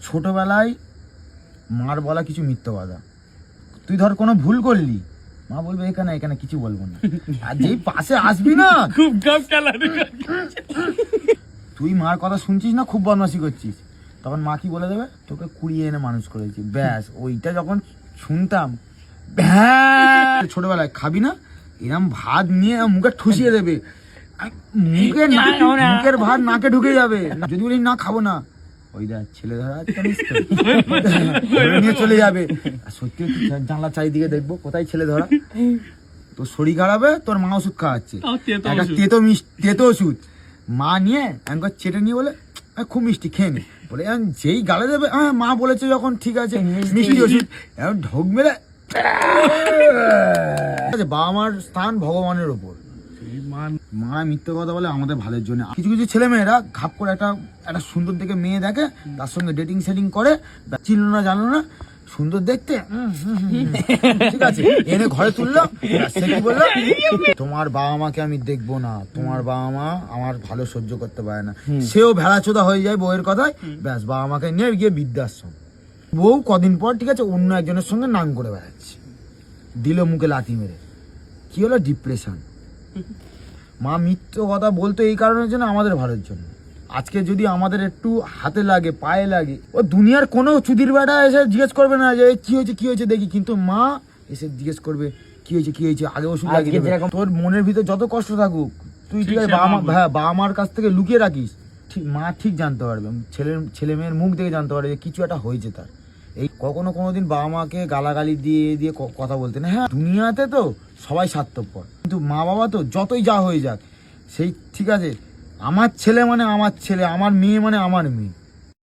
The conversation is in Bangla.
ছোটবেলায় মার বলা কিছু মিথ্যা কথা, তুই ধর কোনো ভুল করলি, মা বলবে এখানে এখানে কিছু বলবো না, আর যেই পাশে আসবি না খুব গাম খেলা তুই মার কথা শুনছিস না, খুব বদমাশি করছিস, তখন মা কি বলে দেবে, তোকে কুড়িয়ে এনে মানুষ করেছি, ব্যাস। ওইটা যখন শুনতাম, ছোটবেলায় খাবি না, এরম ভাত নিয়ে মুখে ঠুসিয়ে দেবে, মুখের ভাত নাকে ঢুকে যাবে, যদি বলি না খাবো না, ওই দেখ ছেলে ধরা নিয়ে চলে যাবে। সত্যি জানলা চারিদিকে দেখবো কোথায় ছেলে ধরা, তোর শরীর খারাপে তোর মা ওষুধ খাওয়াচ্ছে, একটা তেতো ওষুধ, মা নিয়ে একবার চেটে নিয়ে বলে খুব মিষ্টি খেয়ে নি, বলে যেই গালে দেবে, হ্যাঁ মা বলেছে যখন ঠিক আছে মিষ্টি ওষুধ, এখন ঢোক মেরে। বাবা মার স্থান ভগবানের ওপর, মা মিথ্যে কথা বলে আমাদের ভালোর জন্য। কিছু কিছু ছেলে মেয়েরা ঘাপ করে একটা সুন্দর দেখে মেয়ে দেখে, তার সঙ্গে ডেটিং সেটিং করে, চিনলো না জানলো না, সুন্দর দেখতে, ঠিক আছে, এনে ঘরে তুললো, সে কি বললো, তোমার বাবা মাকে আমি দেখবো না, তোমার বাবা মা আমার ভালো সহ্য করতে পারে না, সেও ভেড়াচোদা হয়ে যায় বউয়ের কথায়, ব্যাস বাবা মাকে নিয়ে গিয়ে বৃদ্ধাশ্রম। বউ কদিন পর ঠিক আছে অন্য একজনের সঙ্গে নাম করে বেড়াচ্ছে, দিল মুখে লাথি মেরে, কি হলো, ডিপ্রেশন। মা মিথ্যে কথা বলতো এই কারণের জন্য, আমাদের ভালোর জন্য। আজকে যদি আমাদের একটু হাতে লাগে পায়ে লাগে, ও দুনিয়ার কোনো চুদির বেটা এসে জিজ্ঞেস করবে না যে কি হয়েছে দেখি, কিন্তু মা এসে জিজ্ঞেস করবে কি হয়েছে আগে ওষুধ লাগিয়ে দেবে। তোর মনের ভিতরে যত কষ্ট থাকুক, তুই ঠিক আছে বাবা মার কাছ থেকে লুকিয়ে রাখিস, ঠিক মা ঠিক জানতে পারবে, ছেলে মেয়ের মুখ দেখে জানতে পারবে কিছু একটা হয়েছে তার। এই কোনোদিন বাবা মাকে গালাগালি দিয়ে কথা বলতে না, হ্যাঁ দুনিয়াতে তো সবাই স্বার্থপর, কিন্তু মা বাবা তো যতই যা হয়ে যাক সেই ঠিক আছে, আমার ছেলে মানে আমার ছেলে, আমার মেয়ে মানে আমার মেয়ে।